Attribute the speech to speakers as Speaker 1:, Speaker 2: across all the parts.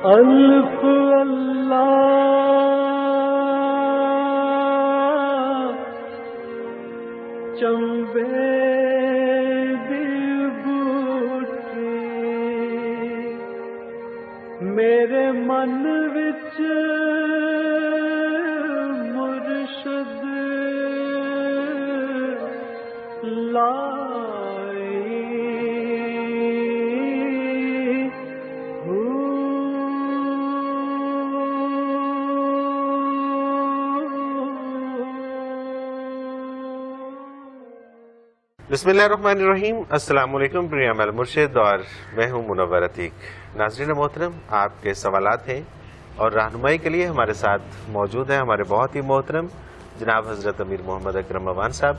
Speaker 1: الف اللہ چمبے دی بوٹی میرے من وچ مرشد لائی
Speaker 2: بسم اللہ الرحمن الرحیم۔ السلام علیکم پریہ عمل مرشد، اور میں ہوں منور عتیق۔ ناظرین محترم، آپ کے سوالات ہیں اور رہنمائی کے لیے ہمارے ساتھ موجود ہیں ہمارے بہت ہی محترم جناب حضرت امیر محمد اکرم موان صاحب۔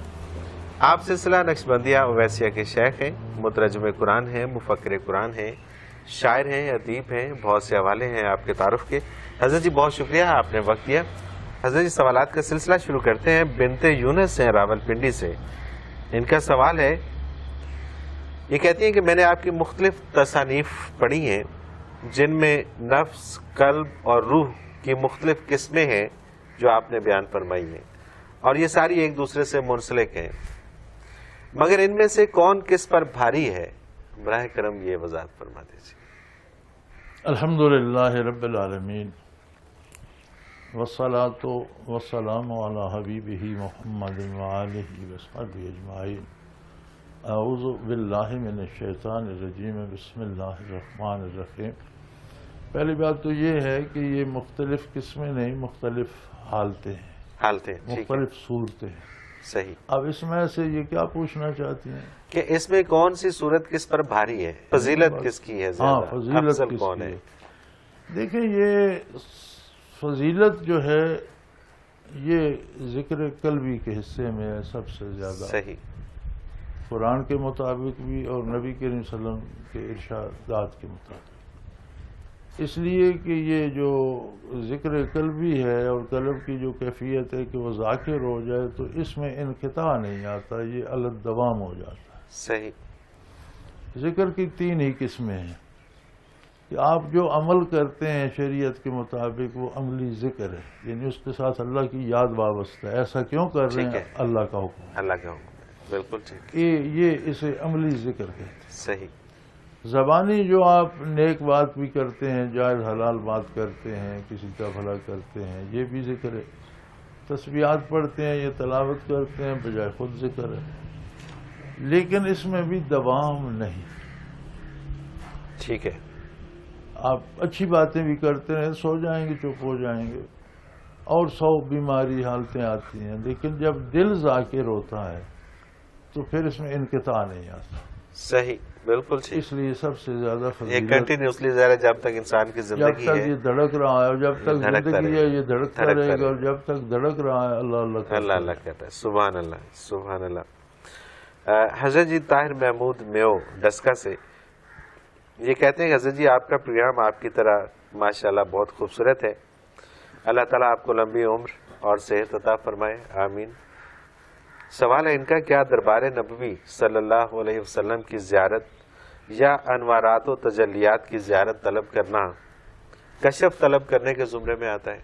Speaker 2: آپ سلسلہ نقشبندیہ اویسیہ کے شیخ ہیں، مترجم قرآن ہیں، مفکر قرآن ہیں، شاعر ہیں، ادیب ہیں، بہت سے حوالے ہیں آپ کے تعارف کے۔ حضرت جی بہت شکریہ، آپ نے وقت دیا۔ حضرت جی سوالات کا سلسلہ شروع کرتے ہیں۔ بنت یونس ہیں راول پنڈی سے، ان کا سوال ہے، یہ کہتی ہیں کہ میں نے آپ کی مختلف تصانیف پڑھی ہیں جن میں نفس، قلب اور روح کی مختلف قسمیں ہیں جو آپ نے بیان فرمائی ہیں، اور یہ ساری ایک دوسرے سے منسلک ہیں، مگر ان میں سے کون کس پر بھاری ہے؟ براہ کرم یہ وضاحت فرما دیجیے۔
Speaker 3: الحمدللہ رب العالمین، والصلاة والسلام علی حبیبہ محمد وآلہ وصحبہ اجمعین۔ اعوذ باللہ من الشیطان الرجیم، بسم اللہ الرحمن الرحیم۔ پہلی بات تو یہ ہے کہ یہ مختلف قسمیں نہیں، مختلف حالتیں ہیں،
Speaker 2: حالتیں،
Speaker 3: مختلف صورتیں ہیں۔
Speaker 2: صحیح۔
Speaker 3: اب اس میں سے یہ کیا پوچھنا چاہتی ہیں
Speaker 2: کہ اس میں کون سی صورت کس پر بھاری ہے، فضیلت کس کی ہے
Speaker 3: ہاں،
Speaker 2: زیادہ،
Speaker 3: فضیلت
Speaker 2: افضل
Speaker 3: کس
Speaker 2: کون
Speaker 3: کی
Speaker 2: ہے؟
Speaker 3: ہے؟ دیکھیں، یہ فضیلت جو ہے یہ ذکر قلبی کے حصے میں ہے سب سے زیادہ،
Speaker 2: صحیح،
Speaker 3: قرآن کے مطابق بھی اور نبی کریم صلی اللہ علیہ وسلم کے ارشادات کے مطابق، اس لیے کہ یہ جو ذکر قلبی ہے اور قلب کی جو کیفیت ہے کہ وہ ذاکر ہو جائے تو اس میں انقطاع نہیں آتا، یہ الدوام ہو جاتا ہے۔
Speaker 2: صحیح۔
Speaker 3: ذکر کی تین ہی قسمیں ہیں کہ آپ جو عمل کرتے ہیں شریعت کے مطابق وہ عملی ذکر ہے، یعنی اس کے ساتھ اللہ کی یاد وابستہ ہے، ایسا کیوں کر رہے ہیں؟ اللہ کا حکم،
Speaker 2: اللہ کا حکم ہے، بالکل ٹھیک،
Speaker 3: یہ اسے عملی ذکر کہتے ہیں۔
Speaker 2: صحیح۔
Speaker 3: زبانی جو آپ نیک بات بھی کرتے ہیں، جائز حلال بات کرتے ہیں، کسی کا بھلا کرتے ہیں، یہ بھی ذکر ہے۔ تسبیحات پڑھتے ہیں، یہ تلاوت کرتے ہیں، بجائے خود ذکر ہے، لیکن اس میں بھی دوام نہیں۔
Speaker 2: ٹھیک ہے۔
Speaker 3: آپ اچھی باتیں بھی کرتے ہیں، سو جائیں گے، چپ ہو جائیں گے، اور 100 بیماری حالتیں آتی ہیں، لیکن جب دل ذاکر ہوتا ہے تو پھر اس میں انقطاع نہیں آتا۔
Speaker 2: صحیح، بالکل ٹھیک۔
Speaker 3: اس لیے سب سے زیادہ
Speaker 2: یہ
Speaker 3: فضیلت
Speaker 2: کنٹینیوسلی ظاہر ہے جب تک انسان کی
Speaker 3: جب
Speaker 2: زندگی
Speaker 3: تک
Speaker 2: ہے،
Speaker 3: یہ دھڑک رہا ہے، اور جب تک
Speaker 2: دھڑکتا
Speaker 3: زندگی
Speaker 2: رہے
Speaker 3: ہے
Speaker 2: گا،
Speaker 3: یہ دھڑکتا
Speaker 2: دھڑکتا
Speaker 3: رہے گا، اور
Speaker 2: رہے
Speaker 3: جب تک دھڑک رہا ہے اللہ اللہ کرتا
Speaker 2: اللہ اللہ کہتا ہے۔ سبحان اللہ، سبحان اللہ۔ حضرت جی طاہر محمود میو ڈسکا سے یہ کہتے ہیں کہ حضرت جی آپ کا پروگرام آپ کی طرح ماشاءاللہ بہت خوبصورت ہے، اللہ تعالیٰ آپ کو لمبی عمر اور صحت عطا فرمائے، آمین۔ سوال ہے ان کا، کیا دربار نبوی صلی اللہ علیہ وسلم کی زیارت یا انوارات و تجلیات کی زیارت طلب کرنا کشف طلب کرنے کے زمرے میں آتا ہے؟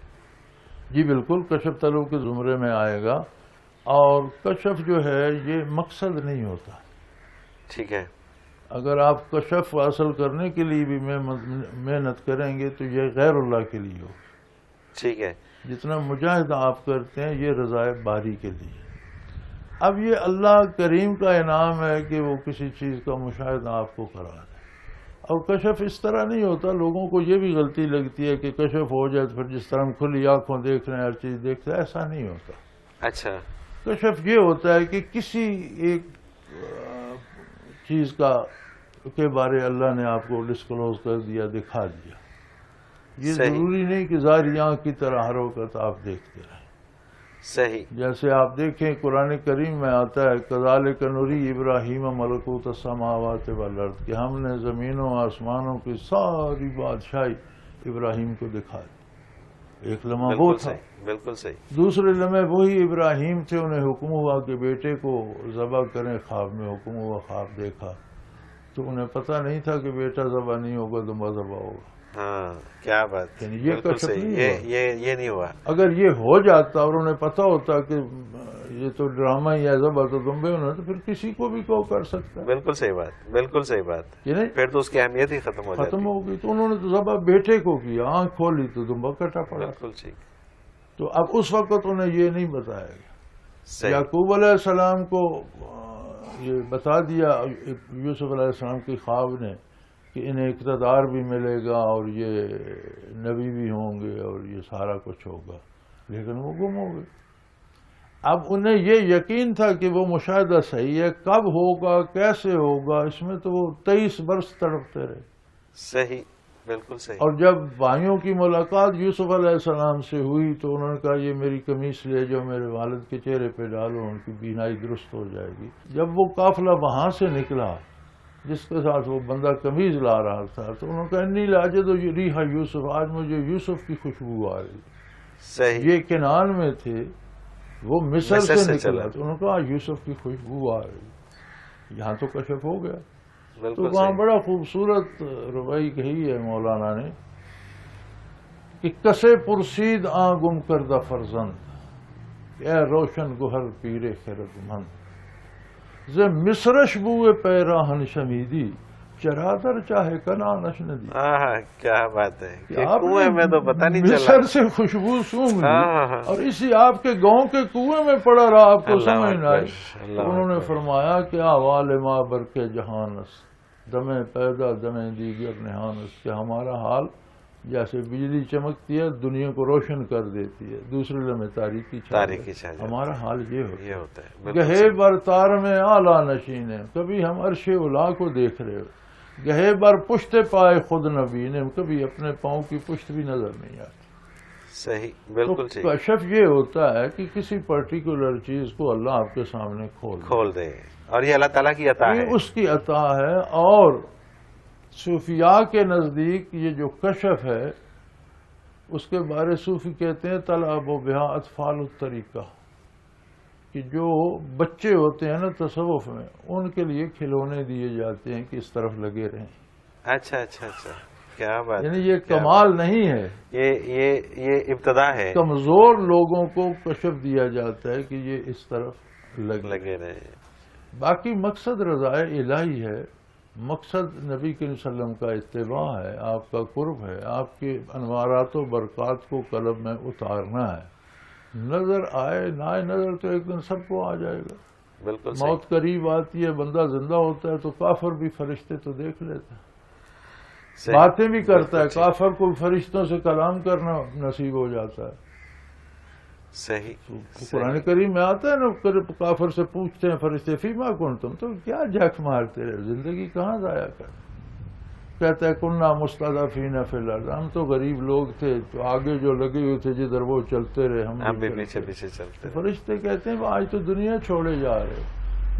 Speaker 3: جی بالکل، کشف طلب کے زمرے میں آئے گا، اور کشف جو ہے یہ مقصد نہیں ہوتا۔
Speaker 2: ٹھیک ہے۔
Speaker 3: اگر آپ کشف حاصل کرنے کے لیے بھی محنت کریں گے تو یہ غیر اللہ کے لیے ہو۔
Speaker 2: ٹھیک ہے۔
Speaker 3: جتنا مجاہدہ آپ کرتے ہیں یہ رضائے باری کے لیے۔ اب یہ اللہ کریم کا انعام ہے کہ وہ کسی چیز کا مشاہدہ آپ کو کرا دے، اور کشف اس طرح نہیں ہوتا۔ لوگوں کو یہ بھی غلطی لگتی ہے کہ کشف ہو جائے تو پھر جس طرح ہم کھلی آنکھوں دیکھ رہے ہیں ہر چیز دیکھ رہے ہیں، ایسا نہیں ہوتا۔
Speaker 2: اچھا۔
Speaker 3: کشف یہ ہوتا ہے کہ کسی ایک چیز کے بارے اللہ نے آپ کو ڈسکلوز کر دیا، دکھا دیا۔ یہ ضروری نہیں کہ ظاہری آنکھ کی طرح ہر وقت آپ دیکھتے رہیں۔
Speaker 2: صحیح۔
Speaker 3: جیسے آپ دیکھیں قرآن کریم میں آتا ہے کذالک نری ابراہیم ملکوت السماوات والارض، کہ ہم نے زمینوں آسمانوں کی ساری بادشاہی ابراہیم کو دکھا دی۔ ایک لمحہ وہ تھا،
Speaker 2: بالکل صحیح۔
Speaker 3: دوسرے لمحے وہی ابراہیم تھے، انہیں حکم ہوا کہ بیٹے کو ذبح کریں، خواب میں حکم ہوا، خواب دیکھا تو انہیں پتہ نہیں تھا کہ بیٹا ذبح نہیں ہوگا، دمبا ذبح ہوگا۔
Speaker 2: ہاں کیا بات،
Speaker 3: یعنی یہ
Speaker 2: بالکل
Speaker 3: کشف
Speaker 2: صحیح،
Speaker 3: نہیں
Speaker 2: یہ نہیں ہوا.
Speaker 3: اگر یہ ہو جاتا اور انہیں پتا ہوتا کہ یہ تو ڈرامہ ہی ہے ضبط دمبے ہونا، تو پھر کسی کو بھی کو کر سکتا ہے.
Speaker 2: بالکل صحیح بات، بالکل صحیح بات.
Speaker 3: یعنی
Speaker 2: پھر تو اس کی اہمیت ہی ختم ہو جاتی.
Speaker 3: ختم ہو گئی. تو انہوں نے تو ذبح بیٹے کو کیا، آنکھ کھولی تو دمبا کٹا پڑا.
Speaker 2: بالکل ٹھیک.
Speaker 3: تو اب اس وقت انہیں یہ نہیں بتایا گیا.
Speaker 2: صحیح.
Speaker 3: یعقوب علیہ السلام کو یہ بتا دیا یوسف علیہ السلام کی خواب نے کہ انہیں اقتدار بھی ملے گا اور یہ نبی بھی ہوں گے اور یہ سارا کچھ ہوگا، لیکن وہ گم ہو گئے. اب انہیں یہ یقین تھا کہ وہ مشاہدہ صحیح ہے، کب ہوگا کیسے ہوگا اس میں تو وہ 23 برس تڑپتے رہے.
Speaker 2: صحیح، بالکل صحیح.
Speaker 3: اور جب بھائیوں کی ملاقات یوسف علیہ السلام سے ہوئی تو انہوں نے کہا یہ میری قمیص لے جو میرے والد کے چہرے پہ ڈالو، ان کی بینائی درست ہو جائے گی. جب وہ قافلہ وہاں سے نکلا جس کے ساتھ وہ بندہ قمیض لا رہا تھا تو انہوں نے کہا انی لاجد ریح یوسف، آج مجھے یوسف کی خوشبو آ رہی.
Speaker 2: صحیح.
Speaker 3: یہ کنعان میں تھے، وہ مصر سے
Speaker 2: سے
Speaker 3: نکلا
Speaker 2: چلا.
Speaker 3: تو انہوں نے کہا یوسف کی خوشبو آ رہی. یہاں تو کشف ہو گیا. تو
Speaker 2: بالکل
Speaker 3: وہاں
Speaker 2: صحیح.
Speaker 3: بڑا خوبصورت روایی کہی ہے مولانا نے کہ کسے پرسید آں گم کردہ فرزند، اے روشن گوہر پیر خرد مند، ز مصرش بوئے پیراہن شمیدی، چرادر چاہے کنانش ندی.
Speaker 2: کیا بات ہے کہ
Speaker 3: آپ نے
Speaker 2: کنویں میں تو پتہ نہیں چلا.
Speaker 3: مصر سے خوشبو سونگ لی
Speaker 2: ہاں.
Speaker 3: اور اسی آپ کے گاؤں کے کنویں میں پڑا رہا، آپ کو
Speaker 2: اللہ
Speaker 3: سمجھ نہ آئی.
Speaker 2: اکبر،
Speaker 3: تو
Speaker 2: اللہ
Speaker 3: انہوں نے
Speaker 2: اکبر.
Speaker 4: فرمایا کہ آوال ما برکے جہانس دمیں پیدا دمیں دیگر نہانس، کہ ہمارا حال جیسے بجلی چمکتی ہے دنیا کو روشن کر دیتی ہے، دوسرے لمحے تاریکی چھا
Speaker 2: تاریکی چھا
Speaker 4: جاتی
Speaker 2: جاتی
Speaker 4: ہے. ہمارا حال یہ
Speaker 2: یہ
Speaker 4: ہوتا
Speaker 2: ہوتا ہے.
Speaker 4: ہے.
Speaker 2: بالکل
Speaker 4: گہے
Speaker 2: صحیح.
Speaker 4: بر تار میں اعلیٰ نشین ہے، کبھی ہم عرش اولا کو دیکھ رہے ہو. گہے بر پشت پائے خود نبین ہے، کبھی اپنے پاؤں کی پشت بھی نظر نہیں آتی.
Speaker 2: صحیح، بالکل
Speaker 4: تو
Speaker 2: ٹھیک.
Speaker 4: کشف یہ ہوتا ہے کہ کسی پرٹیکولر چیز کو اللہ آپ کے سامنے
Speaker 2: کھول دے، اور یہ اللہ تعالیٰ کی عطا ہے.
Speaker 4: یہ اس کی عطا ہے. اور صوفیاء کے نزدیک یہ جو کشف ہے اس کے بارے صوفی کہتے ہیں طلب و بہا اطفال الطریقہ، کہ جو بچے ہوتے ہیں نا تصوف میں ان کے لیے کھلونے دیے جاتے ہیں کہ اس طرف لگے رہیں.
Speaker 2: اچھا اچھا اچھا، کیا بات.
Speaker 4: یعنی یہ کمال نہیں ہے،
Speaker 2: یہ ابتدا ہے.
Speaker 4: کمزور لوگوں کو کشف دیا جاتا ہے کہ یہ اس طرف
Speaker 2: لگے رہے.
Speaker 4: باقی مقصد رضائے الہی ہے، مقصد نبی کریم صلی اللہ علیہ وسلم کا اتباع ہے، آپ کا قرب ہے، آپ کے انوارات و برکات کو قلب میں اتارنا ہے. نظر آئے نہ آئے نظر تو ایک دن سب کو آ جائے گا.
Speaker 2: بالکل صحیح.
Speaker 4: موت قریب آتی ہے، بندہ زندہ ہوتا ہے تو کافر بھی فرشتے تو دیکھ لیتا ہے،
Speaker 2: صحیح.
Speaker 4: باتیں بھی کرتا ہے.
Speaker 2: بالکل صحیح.
Speaker 4: کافر کو فرشتوں سے کلام کرنا نصیب ہو جاتا ہے.
Speaker 2: صحیح.
Speaker 4: قرآن کریم میں آتا ہے نا، کافر سے پوچھتے ہیں فرشتے فیما کنتم، تو کیا جھک مارتے رہے، زندگی کہاں ضائع کر. کہتا ہے کننا مستضعفین فی الارض، ہم تو غریب لوگ تھے تو آگے جو لگے ہوئے تھے جدھر وہ چلتے رہے،
Speaker 2: ہم بھی
Speaker 4: چلتے
Speaker 2: پیچھے
Speaker 4: رہے.
Speaker 2: پیچھے چلتے.
Speaker 4: فرشتے کہتے ہیں آج تو دنیا چھوڑے جا رہے،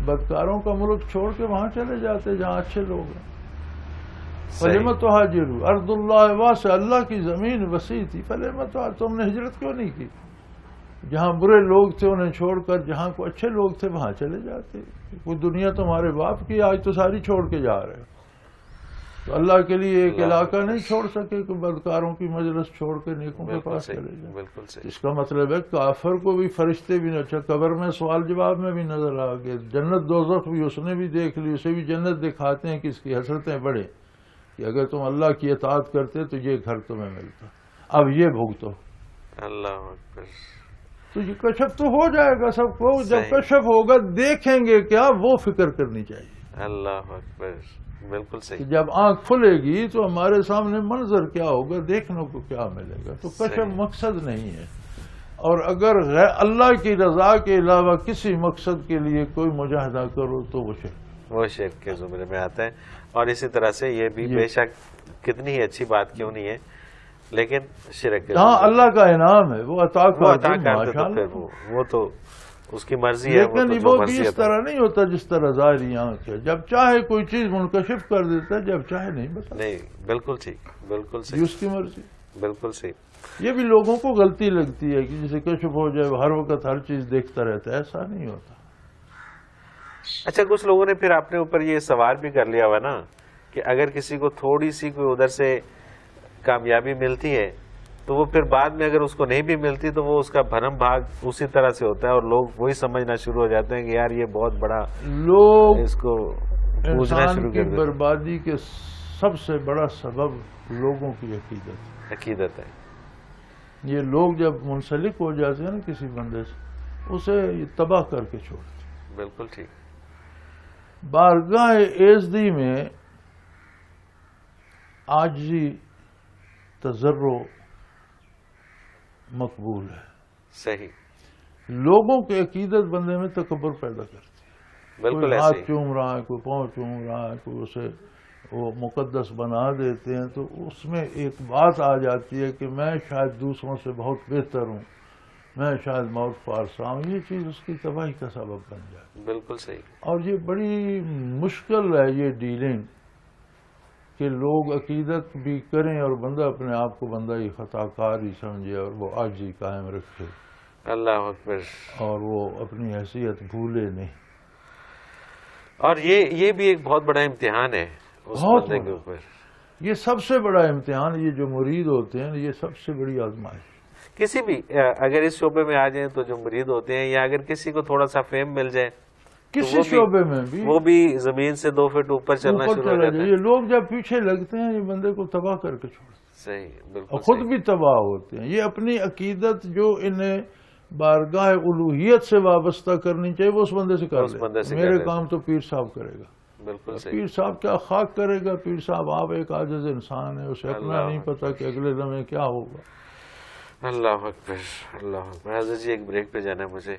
Speaker 4: بدکاروں کا ملک چھوڑ کے وہاں چلے جاتے جہاں اچھے لوگ ہیں. فلم تہاجروا ارض اللہ واسع، اللہ کی زمین وسیع تھی. فلم تم نے ہجرت کیوں نہیں کی؟ جہاں برے لوگ تھے انہیں چھوڑ کر جہاں کو اچھے لوگ تھے وہاں چلے جاتے. کوئی دنیا تمہارے باپ کی، آج تو ساری چھوڑ کے جا رہے. تو اللہ کے لیے ایک علاقہ نہیں چھوڑ سکے کہ بدکاروں کی مجلس چھوڑ کے نیکوں کے پاس چلے جائیں.
Speaker 2: بالکل صحیح.
Speaker 4: اس کا مطلب ہے کافر کو بھی فرشتے بھی. اچھا قبر میں سوال جواب میں بھی نظر آ گئے، جنت دوزخ بھی اس نے بھی دیکھ لی، اسے بھی جنت دکھاتے ہیں کہ اس کی حسرتیں بڑھے کہ اگر تم اللہ کی اطاعت کرتے تو یہ گھر تمہیں ملتا، اب یہ بھگتو.
Speaker 2: اللہ اکبر.
Speaker 4: تو یہ کشف تو ہو جائے گا سب کو. جب
Speaker 2: صحیح.
Speaker 4: کشف ہوگا دیکھیں گے کیا، وہ فکر کرنی چاہیے.
Speaker 2: اللہ اکبر. بالکل
Speaker 4: کہ
Speaker 2: صحیح.
Speaker 4: جب آنکھ کھلے گی تو ہمارے سامنے منظر کیا ہوگا، دیکھنے کو کیا ملے گا. تو کشف
Speaker 2: صحیح.
Speaker 4: مقصد نہیں ہے. اور اگر اللہ کی رضا کے علاوہ کسی مقصد کے لیے کوئی مجاہدہ کرو تو
Speaker 2: وہ شرک کے زمرے میں آتا ہے. اور اسی طرح سے یہ بھی بے شک کتنی ہی اچھی بات کیوں نہیں ہے، لیکن شرک کے
Speaker 4: ہاں اللہ کا انعام ہے، وہ عطا
Speaker 2: عطا
Speaker 4: کرتے
Speaker 2: کرتے تو پھر وہ تو اس کی مرضی ہے.
Speaker 4: لیکن
Speaker 2: وہ
Speaker 4: وہ بھی اس طرح نہیں ہوتا جس طرح ظاہری آنکھ ہے. جب چاہے کوئی چیز منکشف کر دیتا ہے، جب چاہے نہیں بتا.
Speaker 2: نہیں. بالکل ٹھیک. بالکل
Speaker 4: یہ
Speaker 2: صحیح.
Speaker 4: اس کی مرضی.
Speaker 2: بالکل صحیح.
Speaker 4: یہ بھی لوگوں کو غلطی لگتی ہے کہ جسے کشف ہو جائے ہر وقت ہر چیز دیکھتا رہتا ہے، ایسا نہیں ہوتا.
Speaker 2: اچھا کچھ لوگوں نے پھر اپنے اوپر یہ سوال بھی کر لیا ہوا نا کہ اگر کسی کو تھوڑی سی کوئی ادھر سے کامیابی ملتی ہے تو وہ پھر بعد میں اگر اس کو نہیں بھی ملتی تو وہ اس کا بھرم بھاگ اسی طرح سے ہوتا ہے اور لوگ وہی سمجھنا شروع ہو جاتے ہیں کہ یار یہ بہت بڑا،
Speaker 3: لوگ
Speaker 2: اس کو پوجنا
Speaker 3: انسان
Speaker 2: شروع
Speaker 3: کی
Speaker 2: کر دیتے ہیں۔
Speaker 3: بربادی کے سب سے بڑا سبب لوگوں کی عقیدت ہے۔
Speaker 2: عقیدت ہے،
Speaker 3: یہ لوگ جب منسلک ہو جاتے ہیں نا کسی بندے سے، اسے یہ تباہ کر کے چھوڑتے ہیں۔
Speaker 2: بالکل ٹھیک۔
Speaker 3: بارگاہ ایزدی میں عاجزی، تضرع مقبول ہے۔
Speaker 2: صحیح،
Speaker 3: لوگوں کی عقیدت بندے میں تکبر پیدا کرتی ہے۔
Speaker 2: بالکل
Speaker 3: کوئی
Speaker 2: ایسے
Speaker 3: ہاتھ
Speaker 2: ہی۔
Speaker 3: چوم رہا ہے، کوئی پاؤں چوم رہا ہے، کوئی اسے وہ مقدس بنا دیتے ہیں، تو اس میں ایک بات آ جاتی ہے کہ میں شاید دوسروں سے بہت بہتر ہوں، میں شاید موت پارسا ہوں۔ یہ چیز اس کی تباہی کا سبب بن جائے۔
Speaker 2: بالکل صحیح۔
Speaker 3: اور یہ بڑی مشکل ہے یہ ڈیلنگ، کہ لوگ عقیدت بھی کریں اور بندہ اپنے آپ کو بندہ ہی خطا کار ہی سمجھے اور وہ عاجزی قائم رکھے
Speaker 2: اللہ اکبر۔
Speaker 3: اور وہ اپنی حیثیت بھولے نہیں۔
Speaker 2: اور یہ بھی ایک بہت بڑا امتحان ہے اس
Speaker 3: بہت
Speaker 2: بندے کے
Speaker 3: بڑا۔
Speaker 2: اوپر۔
Speaker 3: یہ سب سے بڑا امتحان، یہ جو مرید ہوتے ہیں یہ سب سے بڑی آزمائش۔
Speaker 2: کسی بھی اگر اس شعبے میں آ جائیں تو جو مرید ہوتے ہیں، یا اگر کسی کو تھوڑا سا فیم مل جائے
Speaker 3: کسی شعبے میں بھی
Speaker 2: وہ بھی زمین سے 2 فٹ اوپر چلنا
Speaker 3: اوپر
Speaker 2: شروع ہو
Speaker 3: چلا
Speaker 2: جاتا
Speaker 3: جائے۔
Speaker 2: ہے۔
Speaker 3: یہ لوگ جب پیچھے لگتے ہیں یہ بندے کو تباہ کر کے چھوڑتے ہیں
Speaker 2: صحیح،
Speaker 3: اور
Speaker 2: بالکل
Speaker 3: خود
Speaker 2: صحیح۔
Speaker 3: بھی تباہ ہوتے ہیں۔ یہ اپنی عقیدت جو انہیں بارگاہ الوہیت سے وابستہ کرنی چاہیے وہ اس بندے سے کر
Speaker 2: اس بندے سے
Speaker 3: لے۔
Speaker 2: کر
Speaker 3: میرے
Speaker 2: لے۔
Speaker 3: کام تو پیر صاحب کرے گا۔
Speaker 2: بالکل صحیح۔
Speaker 3: پیر صاحب کیا خاک کرے گا؟ پیر صاحب آپ ایک عاجز انسان ہے، اسے اپنا
Speaker 2: اللہ
Speaker 3: نہیں پتا کہ اگلے لمحے کیا ہوگا۔
Speaker 2: اللہ اکبر، اللہ اکبر۔ حضرت جی ایک بریک پہ جانا ہے مجھے۔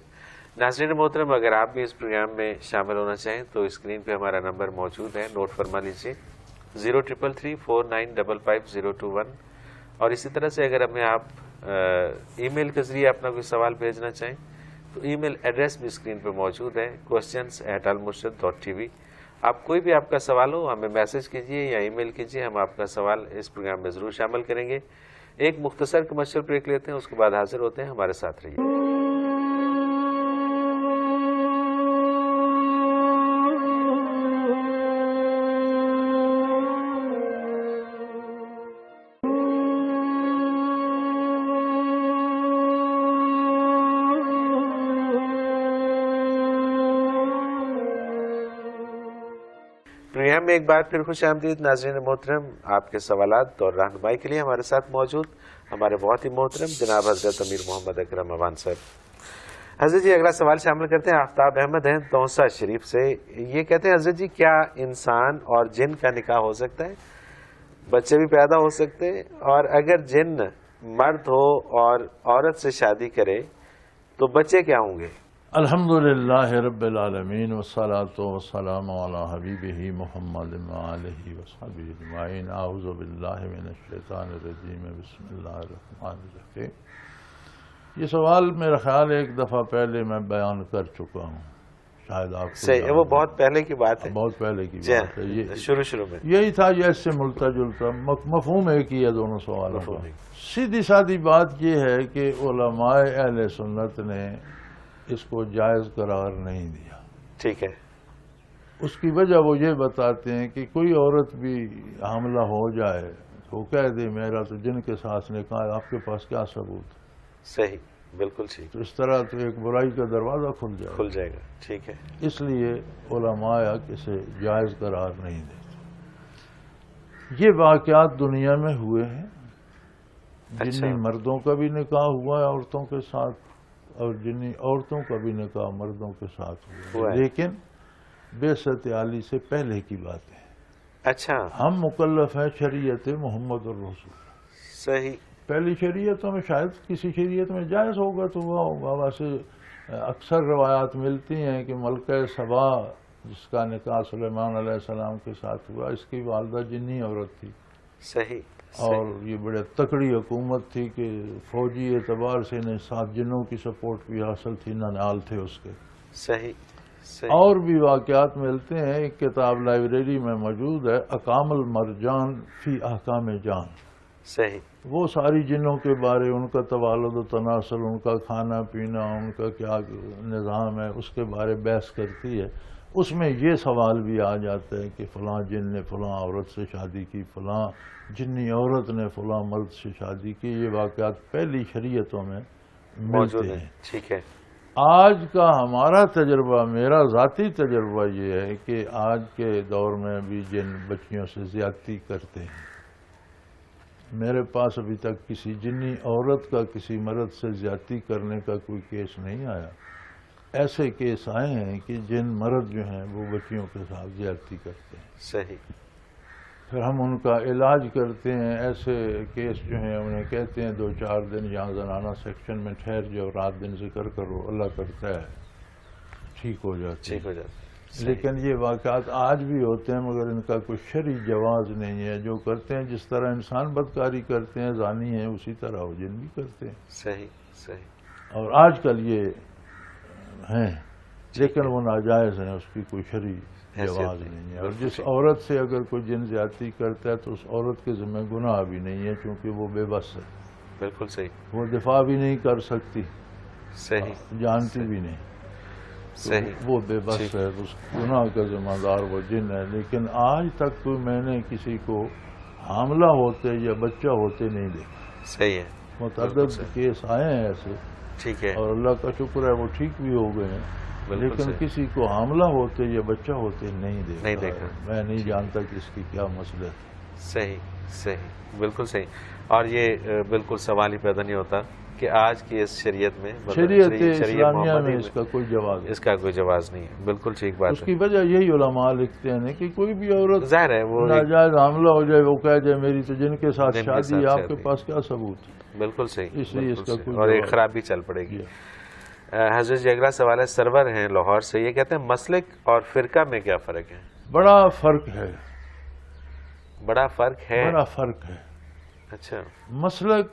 Speaker 2: ناظرین محترم، اگر آپ بھی اس پروگرام میں شامل ہونا چاہیں تو اسکرین پہ ہمارا نمبر موجود ہے، نوٹ فرما لیجیے 0333455021۔ اور اسی طرح سے اگر ہمیں آپ ای میل کے ذریعے اپنا کوئی سوال بھیجنا چاہیں تو ای میل ایڈریس بھی اسکرین پہ موجود ہے، questions@almurshid.tv۔ آپ کوئی بھی آپ کا سوال ہو ہمیں میسج کیجیے یا ای میل کیجیے، ہم آپ کا سوال اس پروگرام میں ضرور شامل کریں گے۔ ایک مختصر کمرشل بریک لیتے ہیں، اس کے بعد حاضر ہوتے ہیں، ہمارے ساتھ رہیے۔ پروگرام میں ایک بار پھر خوش آمدید ناظرین محترم۔ آپ کے سوالات اور رہنمائی کے لیے ہمارے ساتھ موجود ہمارے بہت ہی محترم جناب حضرت امیر محمد اکرم اوان صاحب۔ حضرت جی اگلا سوال شامل کرتے ہیں، آفتاب احمد ہیں توسا شریف سے۔ یہ کہتے ہیں حضرت جی کیا انسان اور جن کا نکاح ہو سکتا ہے؟ بچے بھی پیدا ہو سکتے ہیں؟ اور اگر جن مرد ہو اور عورت سے شادی کرے تو بچے کیا ہوں گے؟
Speaker 3: الحمدللہ رب العالمین والصلاة والسلام علی حبیبہ محمد وآلہ وصحبہ اجمعین۔ اعوذ باللہ من الشیطان الرجیم، بسم اللہ الرحمن الرحیم۔ یہ سوال میرا خیال ایک دفعہ پہلے میں بیان کر چکا ہوں، شاید آپ کو
Speaker 2: صحیح، وہ بہت پہلے کی بات ہے،
Speaker 3: بہت پہلے کی
Speaker 2: جی
Speaker 3: بات ہے۔ یہ
Speaker 2: شروع میں
Speaker 3: یہی تھا، یہ اس سے ملتا جلتا مفہوم ایک ہی ہے دونوں سوالوں کا۔
Speaker 2: مفہوم ایک۔
Speaker 3: سیدھی سادی بات یہ ہے کہ علماء اہل سنت نے اس کو جائز قرار نہیں دیا۔
Speaker 2: ٹھیک ہے۔
Speaker 3: اس کی وجہ وہ یہ بتاتے ہیں کہ کوئی عورت بھی حاملہ ہو جائے تو کہہ دے میرا تو جن کے ساتھ نکاح ہے، آپ کے پاس کیا ثبوت؟
Speaker 2: صحیح، بالکل ٹھیک،
Speaker 3: تو اس طرح تو ایک برائی کا دروازہ کھل
Speaker 2: جائے گا۔ ٹھیک ہے۔
Speaker 3: اس لیے علماء اسے جائز قرار نہیں دیتے۔ یہ واقعات دنیا میں ہوئے ہیں، جنی مردوں کا بھی نکاح ہوا ہے عورتوں کے ساتھ اور جنی عورتوں کا بھی نکاح مردوں کے ساتھ ہوا ہے، لیکن بعثت عالی سے پہلے کی بات ہے۔
Speaker 2: اچھا،
Speaker 3: ہم مکلف ہیں شریعت محمد الرسول۔
Speaker 2: صحیح،
Speaker 3: پہلی شریعتوں میں شاید کسی شریعت میں جائز ہوگا تو ہوا ہوگا۔ ویسے اکثر روایات ملتی ہیں کہ ملکہ سبا جس کا نکاح سلیمان علیہ السلام کے ساتھ ہوا، اس کی والدہ جنی عورت تھی،
Speaker 2: صحیح،
Speaker 3: اور یہ بڑے تکڑی حکومت تھی کہ فوجی اعتبار سے انہیں 7 جنوں کی سپورٹ بھی حاصل تھی، ننال تھے اس کے۔
Speaker 2: صحیح، صحیح۔
Speaker 3: اور بھی واقعات ملتے ہیں، ایک کتاب لائبریری میں موجود ہے، اقام المرجان فی احکام جان۔
Speaker 2: صحیح،
Speaker 3: وہ ساری جنوں کے بارے، ان کا توالد و تناسل، ان کا کھانا پینا، ان کا کیا نظام ہے، اس کے بارے بحث کرتی ہے۔ اس میں یہ سوال بھی آ جاتا ہے کہ فلاں جن نے فلاں عورت سے شادی کی، فلاں جنی عورت نے فلاں مرد سے شادی کی. یہ واقعات پہلی شریعتوں میں
Speaker 2: موجود
Speaker 3: ملتے
Speaker 2: ہے.
Speaker 3: ہیں.
Speaker 2: ٹھیک ہے.
Speaker 3: آج کا ہمارا تجربہ، میرا ذاتی تجربہ یہ ہے کہ آج کے دور میں بھی جن بچیوں سے زیادتی کرتے ہیں، میرے پاس ابھی تک کسی جنی عورت کا کسی مرد سے زیادتی کرنے کا کوئی کیس نہیں آیا. ایسے کیس آئے ہیں کہ جن مرد جو ہیں وہ بچیوں کے ساتھ زیادتی کرتے ہیں.
Speaker 2: صحیح.
Speaker 3: پھر ہم ان کا علاج کرتے ہیں. ایسے کیس جو ہیں انہیں کہتے ہیں 2-4 دن یہاں زنانہ سیکشن میں ٹھہر جاؤ، رات دن ذکر کرو، اللہ کرتا ہے ٹھیک ہو جاتے ہیں.
Speaker 2: ٹھیک ہو جاتا.
Speaker 3: لیکن یہ واقعات آج بھی ہوتے ہیں، مگر ان کا کوئی شرعی جواز نہیں ہے. جو کرتے ہیں، جس طرح انسان بدکاری کرتے ہیں، زانی ہیں، اسی طرح وہ جن بھی کرتے ہیں.
Speaker 2: صحیح. صحیح.
Speaker 3: اور آج کل یہ ہیں، لیکن وہ ناجائز ہیں، اس کی کوئی شرعی جواز نہیں ہے. اور جس عورت سے اگر کوئی جن زیادتی کرتا ہے تو اس عورت کے ذمہ گناہ بھی نہیں ہے، چونکہ وہ بے بس ہے.
Speaker 2: بالکل صحیح.
Speaker 3: وہ دفاع بھی نہیں کر سکتی،
Speaker 2: صحیح.
Speaker 3: جانتی بھی نہیں.
Speaker 2: صحیح.
Speaker 3: وہ بے بس ہے، اس گناہ کا ذمہ دار وہ جن ہے. لیکن آج تک تو میں نے کسی کو حاملہ ہوتے یا بچہ ہوتے نہیں دیکھا.
Speaker 2: صحیح ہے.
Speaker 3: متعدد کیس آئے ہیں ایسے،
Speaker 2: ٹھیک ہے.
Speaker 3: اور اللہ کا شکر ہے وہ ٹھیک بھی ہو گئے ہیں. لیکن کسی کو حاملہ ہوتے یا بچہ ہوتے نہیں دیکھا. میں نہیں جانتا کہ اس کی کیا مسئلہ ہے.
Speaker 2: صحیح. صحیح. بالکل صحیح. اور یہ بالکل سوال ہی پیدا نہیں ہوتا کہ آج کی اس شریعت میں،
Speaker 3: شریعت اسلامیہ میں اس کا کوئی جواز
Speaker 2: اس کا کوئی جواز نہیں ہے. بالکل ٹھیک بات ہے.
Speaker 3: اس کی وجہ یہی علماء لکھتے ہیں کہ کوئی بھی عورت
Speaker 2: ظاہر ہے وہ
Speaker 3: ناجائز حاملہ ہو جائے، وہ کہہ جائے میری تو جن کے ساتھ شادی، آپ کے پاس کیا ثبوت ہے؟
Speaker 2: بالکل صحیح.
Speaker 3: اس لیے اس کا کوئی
Speaker 2: اور ایک خرابی چل پڑے گی. حضرت جی اگلا سوال ہے، سرور ہیں لاہور سے. یہ کہتے ہیں مسلک اور فرقہ میں کیا فرق ہے؟
Speaker 3: بڑا فرق ہے.
Speaker 2: بڑا فرق ہے.
Speaker 3: بڑا فرق ہے.
Speaker 2: اچھا.
Speaker 3: مسلک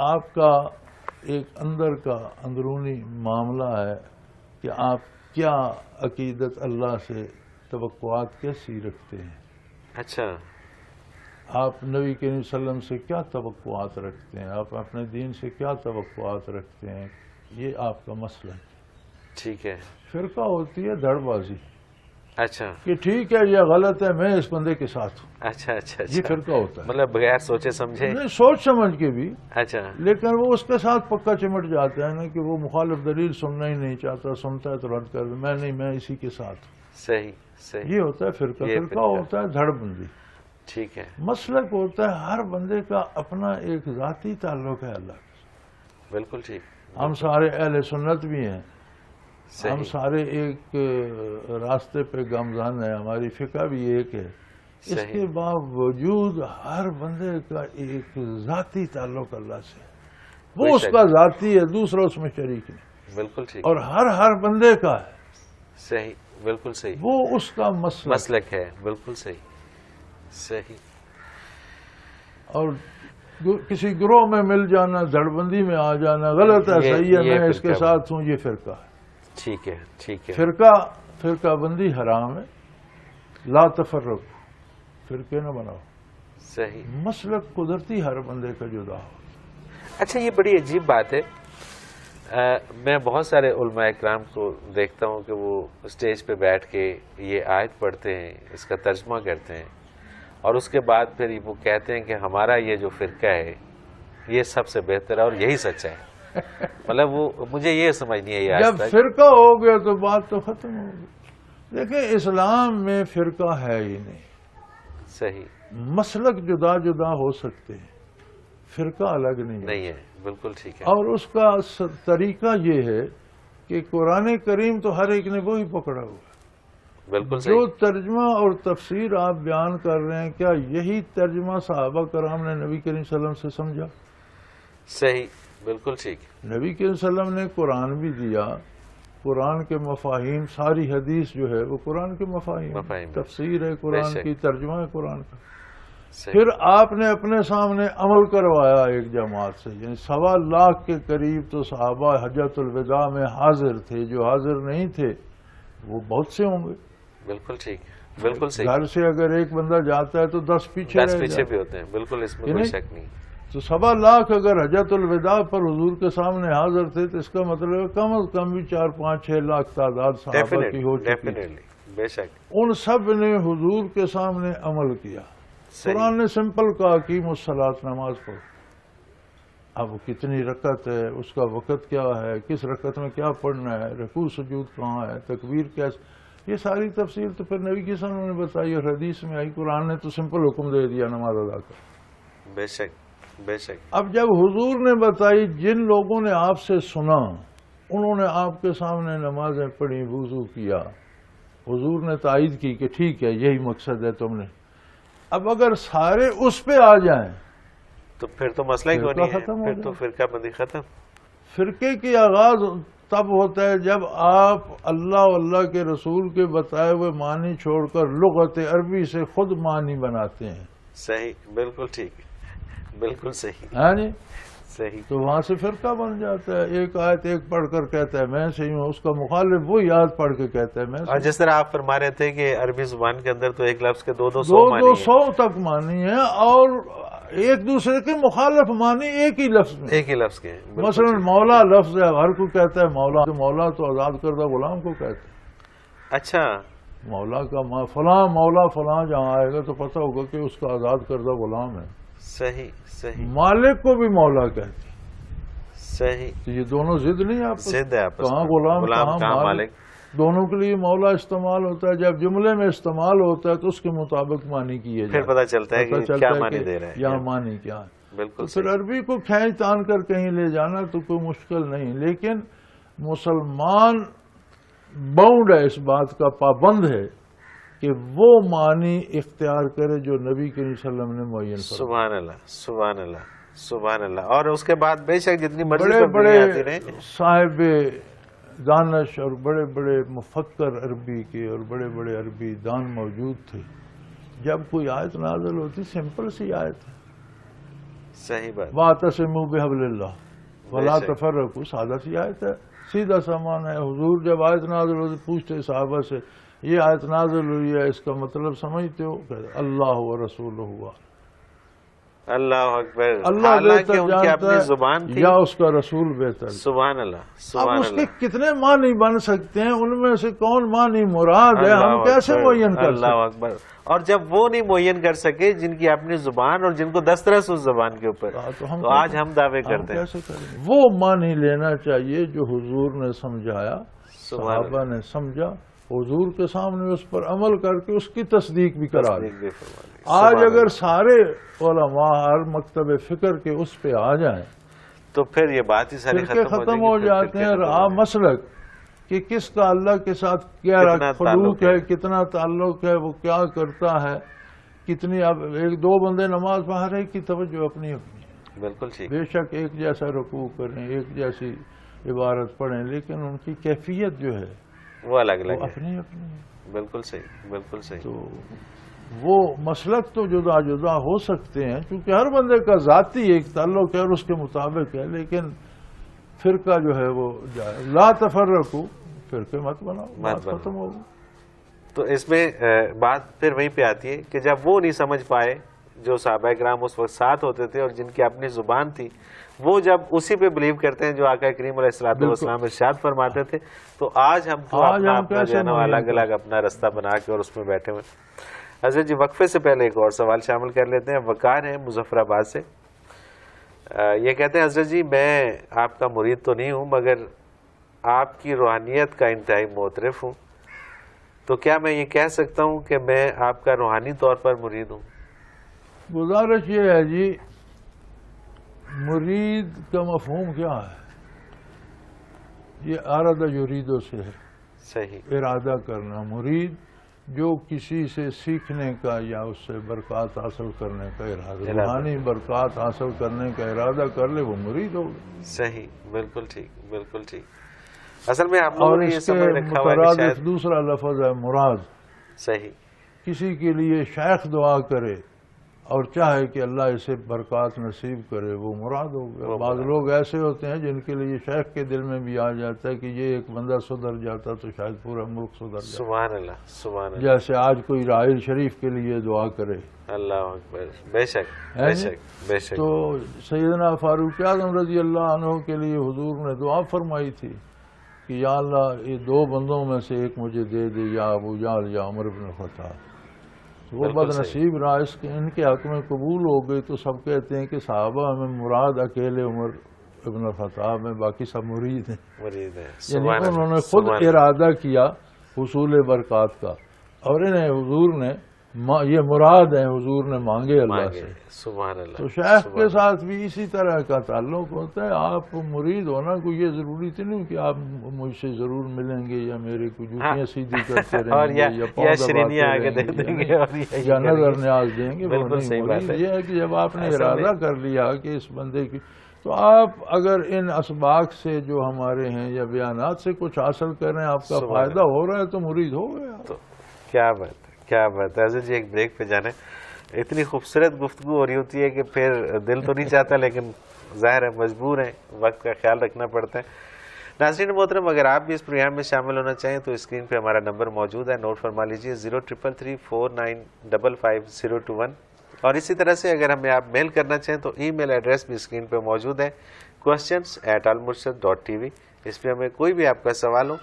Speaker 3: آپ کا ایک اندر کا اندرونی معاملہ ہے کہ آپ کیا عقیدت اللہ سے، توقعات کیسی رکھتے ہیں.
Speaker 2: اچھا.
Speaker 3: آپ نبی کریم صلی اللہ علیہ وسلم سے کیا توقعات رکھتے ہیں، آپ اپنے دین سے کیا توقعات رکھتے ہیں، یہ آپ کا مسئلہ ہے.
Speaker 2: ٹھیک ہے.
Speaker 3: فرقہ ہوتی ہے دھڑ بازی.
Speaker 2: اچھا.
Speaker 3: کہ ٹھیک ہے یہ غلط ہے، میں اس بندے کے ساتھ ہوں.
Speaker 2: اچھا. اچھا.
Speaker 3: یہ فرقہ ہوتا ہے.
Speaker 2: مطلب بغیر سوچے سمجھے.
Speaker 3: نہیں، سوچ سمجھ کے بھی.
Speaker 2: اچھا.
Speaker 3: لیکن وہ اس کے ساتھ پکا چمٹ جاتا ہے نا کہ وہ مخالف دلیل سننا ہی نہیں چاہتا، سنتا ہے تو رد کر دے، میں نہیں، میں اسی کے ساتھ ہوں.
Speaker 2: صحیح. صحیح.
Speaker 3: یہ ہوتا ہے فرقہ. فرقہ ہوتا ہے دھڑ بندی.
Speaker 2: ٹھیک ہے.
Speaker 3: مسلک ہوتا ہے ہر بندے کا اپنا ایک ذاتی تعلق ہے اللہ کے.
Speaker 2: بالکل ٹھیک.
Speaker 3: ہم سارے اہل سنت بھی ہیں، ہم سارے ایک راستے پہ گامزن ہیں، ہماری فقہ بھی ایک ہے. اس کے باوجود ہر بندے کا ایک ذاتی تعلق اللہ سے، وہ اس کا ذاتی ہے، دوسرا اس میں شریک نہیں.
Speaker 2: بالکل ٹھیک.
Speaker 3: اور ہر بندے کا ہے.
Speaker 2: صحیح. بالکل صحیح.
Speaker 3: وہ اس کا
Speaker 2: مسلک ہے. بالکل صحیح. صحیح.
Speaker 3: اور کسی گروہ میں مل جانا، دھڑبندی میں آ جانا، غلط ہے، صحیح ہے، میں اس کے ساتھ ہوں، یہ فرقہ ہے.
Speaker 2: ٹھیک ہے. ٹھیک ہے.
Speaker 3: فرقہ بندی حرام ہے. لا تفرق، فرقے نہ بناؤ.
Speaker 2: صحیح.
Speaker 3: مسلک قدرتی ہر بندے کا جدا ہو.
Speaker 2: اچھا، یہ بڑی عجیب بات ہے. میں بہت سارے علماء اکرام کو دیکھتا ہوں کہ وہ اسٹیج پہ بیٹھ کے یہ آیت پڑھتے ہیں، اس کا ترجمہ کرتے ہیں، اور اس کے بعد پھر وہ کہتے ہیں کہ ہمارا یہ جو فرقہ ہے یہ سب سے بہتر ہے اور یہی سچا ہے. مطلب وہ مجھے یہ سمجھ نہیں ہے.
Speaker 3: جب فرقہ ہو گیا تو بات تو ختم ہو گئی. دیکھیں اسلام میں فرقہ ہے ہی نہیں.
Speaker 2: صحیح.
Speaker 3: مسلک جدا جدا ہو سکتے ہیں، فرقہ الگ نہیں
Speaker 2: ہے. بالکل ٹھیک ہے.
Speaker 3: اور اس کا طریقہ یہ ہے کہ قرآن کریم تو ہر ایک نے وہی پکڑا ہوا ہے.
Speaker 2: بالکل.
Speaker 3: جو ترجمہ اور تفسیر آپ بیان کر رہے ہیں، کیا یہی ترجمہ صحابہ کرام نے نبی کریم صلی اللہ علیہ وسلم سے سمجھا؟
Speaker 2: صحیح. بالکل ٹھیک.
Speaker 3: نبی کریم صلی اللہ علیہ وسلم نے قرآن بھی دیا، قرآن کے مفاہیم، ساری حدیث جو ہے وہ قرآن کے مفاہیم، تفسیر ہے قرآن کی، ترجمہ ہے قرآن کا. پھر آپ نے اپنے سامنے عمل کروایا ایک جماعت سے، یعنی 1.25 لاکھ کے قریب تو صحابہ حجۃ الوداع میں حاضر تھے. جو حاضر نہیں تھے وہ بہت سے ہوں گے.
Speaker 2: بالکل ٹھیک. بالکل صحیح.
Speaker 3: گھر سے اگر ایک بندہ جاتا ہے تو 10 پیچھے
Speaker 2: بھی ہوتے ہیں. بالکل، اس میں کوئی شک نہیں.
Speaker 3: تو 1.25 لاکھ اگر حجۃ الوداع پر حضور کے سامنے حاضر تھے تو اس کا مطلب کم از کم بھی 4-5-6 لاکھ تعداد صحابہ کی ہو چکی.
Speaker 2: بے شک.
Speaker 3: ان سب نے حضور کے سامنے عمل کیا.
Speaker 2: صحیح.
Speaker 3: قرآن نے سمپل کہا اقیموا الصلاۃ، نماز پڑھو. اب کتنی رکعت ہے، اس کا وقت کیا ہے، کس رکعت میں کیا پڑھنا ہے، رکوع سجود کہاں ہے، تکبیر کیسے، یہ ساری تفصیل تو پھر نبی کی سنت نے بتائی اور حدیث میں آئی. قرآن نے تو سمپل حکم دے دیا نماز ادا کر.
Speaker 2: بے شک بے شک.
Speaker 3: اب جب حضور نے بتائی، جن لوگوں نے آپ سے سنا انہوں نے آپ کے سامنے نمازیں پڑھی، وضو کیا، حضور نے تائید کی کہ ٹھیک ہے یہی مقصد ہے تم نے. اب اگر سارے اس پہ آ جائیں
Speaker 2: تو پھر تو مسئلہ ہی
Speaker 3: فرقہ
Speaker 2: نہیں ہے،
Speaker 3: ختم ہو
Speaker 2: پھر
Speaker 3: گیا.
Speaker 2: تو فرقہ بندی ختم.
Speaker 3: فرقے کی آغاز تب ہوتا ہے جب آپ اللہ و اللہ کے رسول کے بتائے ہوئے معنی چھوڑ کر لغت عربی سے خود معنی بناتے ہیں.
Speaker 2: صحیح، بالکل ٹھیک، بالکل صحیح.
Speaker 3: ہے نہیں؟
Speaker 2: صحیح.
Speaker 3: تو وہاں سے فرقہ بن جاتا ہے. ایک آیت ایک پڑھ کر کہتا ہے میں صحیح ہوں، اس کا مخالف وہی آیت پڑھ کے کہتا ہے میں
Speaker 2: اور
Speaker 3: صحیح.
Speaker 2: جس طرح آپ فرما رہے تھے کہ عربی زبان کے اندر تو ایک لفظ کے دو
Speaker 3: دو
Speaker 2: معنی ہیں.
Speaker 3: سو تک معنی ہے اور ایک دوسرے کے مخالف معنی ایک ہی لفظ میں.
Speaker 2: ایک ہی لفظ کے ہیں. بالکل
Speaker 3: مثلا
Speaker 2: ٹھیک.
Speaker 3: مولا لفظ ہے، ہر کوئی کہتا ہے مولا. مولا تو آزاد کردہ غلام کو کہتے ہیں.
Speaker 2: اچھا.
Speaker 3: مولا کا فلاں مولا فلاں جہاں آئے گا تو پتہ ہوگا کہ اس کا آزاد کردہ غلام ہے.
Speaker 2: صحیح صحیح
Speaker 3: مالک کو بھی مولا کہتے ہیں.
Speaker 2: صحیح.
Speaker 3: تو یہ دونوں ضد نہیں آپ
Speaker 2: ضد ہے آپس
Speaker 3: کہاں
Speaker 2: میں.
Speaker 3: غلام
Speaker 2: کہاں
Speaker 3: کہاں
Speaker 2: مالک.
Speaker 3: دونوں کے لیے مولا استعمال ہوتا ہے. جب جملے میں استعمال ہوتا ہے تو اس کے مطابق معنی کیے
Speaker 2: پھر پتہ چلتا ہے کہ کیا معنی دے رہے ہیں.
Speaker 3: یہاں معنی کیا ہے.
Speaker 2: بالکل
Speaker 3: تو پھر
Speaker 2: صحیح.
Speaker 3: عربی کو کھینچ تان کر کہیں لے جانا تو کوئی مشکل نہیں، لیکن مسلمان باؤنڈ ہے، اس بات کا پابند ہے کہ وہ معنی اختیار کرے جو نبی کریم صلی اللہ علیہ وسلم نے معین فرمایا.
Speaker 2: سبحان اللہ سبحان اللہ سبحان اللہ. اور اس کے بعد بے شک جتنی مرضی
Speaker 3: بڑے
Speaker 2: تبدیلی آتی
Speaker 3: بڑے
Speaker 2: رہے.
Speaker 3: صاحب دانش اور بڑے بڑے مفکر عربی کے اور بڑے بڑے عربی دان موجود تھے. جب کوئی آیت نازل ہوتی سمپل سی آیت ہے،
Speaker 2: صحیح بات.
Speaker 3: وَاعْتَصِمُوا بِحَبْلِ اللَّهِ وَلَا
Speaker 2: بے شک.
Speaker 3: تَفَرَّقُوا، سادہ سی آیت ہے، سیدھا سامان ہے. حضور جب آیت نازل ہوتی پوچھتے صحابہ سے یہ آیت نازل ہوئی ہے اس کا مطلب سمجھتے ہو؟ کہتے اللہ و رسولہ،
Speaker 2: اللہ اکبر.
Speaker 3: اللہ
Speaker 2: حالانکہ
Speaker 3: بہتر
Speaker 2: ان کی
Speaker 3: جانتا
Speaker 2: اپنی
Speaker 3: ہے
Speaker 2: زبان تھی.
Speaker 3: یا اس کا رسول بہتر.
Speaker 2: سبحان اللہ
Speaker 3: اب
Speaker 2: سبحان
Speaker 3: اس کے
Speaker 2: اللہ.
Speaker 3: کتنے معنی بن سکتے ہیں، ان میں سے کون معنی مراد ہے، ہم
Speaker 2: اللہ
Speaker 3: کیسے
Speaker 2: اکبر،
Speaker 3: معین کر
Speaker 2: اللہ
Speaker 3: سکتے
Speaker 2: اکبر. اور جب وہ نہیں معین کر سکے جن کی اپنی زبان اور جن کو دسترس اس زبان کے اوپر، تو آج ہم دعوے کرتے ہیں.
Speaker 3: کیسے کریں؟ وہ معنی لینا چاہیے جو حضور نے سمجھایا،
Speaker 2: سبحان
Speaker 3: صحابہ نے سمجھا، حضور کے سامنے اس پر عمل کر کے اس کی تصدیق بھی کرا دی.
Speaker 2: تصدیق بھی فرما دی.
Speaker 3: آج
Speaker 2: سبحان
Speaker 3: اگر
Speaker 2: اللہ.
Speaker 3: سارے علماء ہر مکتب فکر کے اس پہ آ جائیں
Speaker 2: تو پھر یہ بات ہی ساری
Speaker 3: فرقے ختم ہو جاتے ہیں. رہا مسلک کہ کس کا اللہ کے ساتھ کیا
Speaker 2: کتنا
Speaker 3: خلوق
Speaker 2: تعلق
Speaker 3: ہے،
Speaker 2: ہے،
Speaker 3: کتنا تعلق ہے، وہ کیا کرتا ہے، کتنی. اب ایک دو بندے نماز پڑھ رہے کی توجہ اپنی اپنی ہے.
Speaker 2: بالکل ٹھیک.
Speaker 3: بے شک ایک جیسا رکوع کریں، ایک جیسی عبارت پڑھیں، لیکن ان کی کیفیت جو ہے
Speaker 2: وہ الگ
Speaker 3: وہ
Speaker 2: الگ ہے.
Speaker 3: اپنی اپنی ہے.
Speaker 2: بالکل صحیح بالکل صحیح.
Speaker 3: تو وہ مسلک تو جدا جدا ہو سکتے ہیں کیونکہ ہر بندے کا ذاتی ایک تعلق ہے اور اس کے مطابق ہے، لیکن فرقہ جو ہے وہ لا تفرقوا، فرقے مت بناؤ، بات
Speaker 2: بناؤ.
Speaker 3: ختم ہوگی.
Speaker 2: تو اس میں بات پھر وہیں پہ آتی ہے کہ جب وہ نہیں سمجھ پائے جو صحابہ کرام اس وقت ساتھ ہوتے تھے اور جن کی اپنی زبان تھی، وہ جب اسی پہ بلیو کرتے ہیں جو آقا کریم علیہ الصلوۃ والسلام ارشاد فرماتے تھے، تو آج ہم تو اپنا اپنا جو ہے نا الگ الگ اپنا رستہ بنا کے اور اس میں بیٹھے ہوئے. حضرت جی وقفے سے پہلے ایک اور سوال شامل کر لیتے ہیں. وقار ہیں مظفر آباد سے. یہ کہتے ہیں حضرت جی میں آپ کا مرید تو نہیں ہوں مگر آپ کی روحانیت کا انتہائی معترف ہوں، تو کیا میں یہ کہہ سکتا ہوں کہ میں آپ کا روحانی طور پر مرید ہوں؟
Speaker 3: گزارش یہ ہے جی، مرید کا مفہوم کیا ہے؟ یہ ارادہ یریدو سے ہے،
Speaker 2: صحیح.
Speaker 3: ارادہ کرنا. مرید جو کسی سے سیکھنے کا یا اس سے برکات حاصل کرنے کا ارادہ، روحانی برکات حاصل کرنے کا ارادہ کر لے وہ مرید ہوگا.
Speaker 2: صحیح بالکل ٹھیک بالکل ٹھیک. اصل میں آپ لوگوں
Speaker 3: اور
Speaker 2: نے یہ
Speaker 3: اس کے
Speaker 2: سمجھ رکھا ہوا ہے کہ
Speaker 3: مترادف
Speaker 2: شاید.
Speaker 3: دوسرا لفظ ہے مراد.
Speaker 2: صحیح.
Speaker 3: کسی کے لیے شیخ دعا کرے اور چاہے کہ اللہ اسے برکات نصیب کرے وہ مراد ہو گیا. بعض لوگ ایسے ہوتے ہیں جن کے لیے شیخ کے دل میں بھی آ جاتا ہے کہ یہ ایک بندہ سدھر جاتا تو شاید پورا ملک سدھر جاتا.
Speaker 2: سبحان اللہ سبحان اللہ.
Speaker 3: جیسے آج کوئی راحل شریف کے لیے دعا کرے.
Speaker 2: اللہ اکبر. بے شک بے شک بے شک.
Speaker 3: تو سیدنا فاروق اعظم رضی اللہ عنہ کے لیے حضور نے دعا فرمائی تھی کہ یا اللہ یہ دو بندوں میں سے ایک مجھے دے دے، یا ابو جہل یا عمر بن الخطاب. وہ
Speaker 2: بالکل
Speaker 3: بد نصیب رہا، ان کے حق میں قبول ہو گئی تو سب کہتے ہیں کہ صحابہ میں مراد اکیلے عمر ابن الخطاب میں، باقی سب مرید ہیں.
Speaker 2: مرید ہے.
Speaker 3: یعنی انہوں نے خود ارادہ کیا حصول برکات کا، اور انہیں حضور نے یہ مراد ہے، حضور نے مانگے اللہ سے.
Speaker 2: سبحان اللہ.
Speaker 3: تو شیخ کے ساتھ بھی اسی طرح کا تعلق ہوتا ہے. آپ مرید ہونا کوئی یہ ضروری تو نہیں کہ آپ مجھ سے ضرور ملیں گے یا میرے کو جوتیاں سیدھی کرتے رہیں گے یا
Speaker 2: شرینیاں آگے دے دیں گے
Speaker 3: یا نظر نیاز دیں گے.
Speaker 2: بالکل صحیح بات ہے.
Speaker 3: یہ ہے کہ جب آپ نے ارادہ کر لیا کہ اس بندے کی، تو آپ اگر ان اسباق سے جو ہمارے ہیں یا بیانات سے کچھ حاصل کر رہے ہیں، آپ کا فائدہ ہو رہا ہے تو مرید ہو گیا.
Speaker 2: تو کیا بات ہے، کیا بات ہے. حضرت جی ایک بریک پہ جانے، اتنی خوبصورت گفتگو ہو رہی ہوتی ہے کہ پھر دل تو نہیں چاہتا، لیکن ظاہر ہے مجبور ہیں، وقت کا خیال رکھنا پڑتا ہے. ناظرین محترم، اگر آپ بھی اس پروگرام میں شامل ہونا چاہیں تو اسکرین پہ ہمارا نمبر موجود ہے، نوٹ فرما لیجیے 0333495521. اور اسی طرح سے اگر ہمیں آپ میل کرنا چاہیں تو ای میل ایڈریس بھی اسکرین پہ موجود ہے، questions@almurshid.tv. اس پہ ہمیں کوئی بھی آپ کا سوال ہو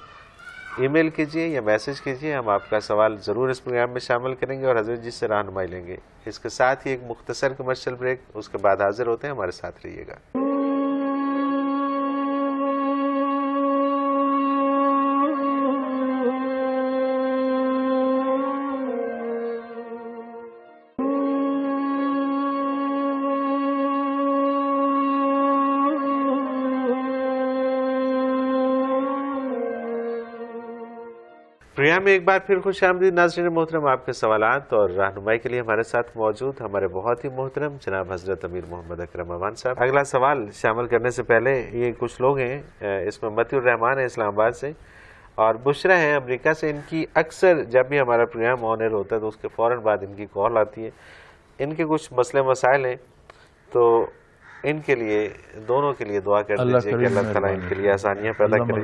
Speaker 2: ای میل کیجیے یا میسج کیجیے، ہم آپ کا سوال ضرور اس پروگرام میں شامل کریں گے اور حضرت جی سے رہنمائی لیں گے. اس کے ساتھ ہی ایک مختصر کمرشل بریک، اس کے بعد حاضر ہوتے ہیں. ہمارے ساتھ رہیے گا. پروگرام میں ایک بار پھر خوش آمدید ناظرین محترم. آپ کے سوالات اور رہنمائی کے لیے ہمارے ساتھ موجود ہمارے بہت ہی محترم جناب حضرت امیر محمد اکرم امان صاحب. اگلا سوال شامل کرنے سے پہلے یہ کچھ لوگ ہیں، اس میں متی الرحمان ہے اسلام آباد سے اور بشرا ہے امریکہ سے. ان کی اکثر جب بھی ہمارا پروگرام آن ایئر ہوتا ہے تو اس کے فوراً بعد ان کی کال آتی ہے. ان کے کچھ مسئلے مسائل ہیں، تو ان کے لیے دونوں کے لیے دعا کر دیجیے کہ اللہ تعالیٰ ان کے لیے آسانیاں پیدا کرے.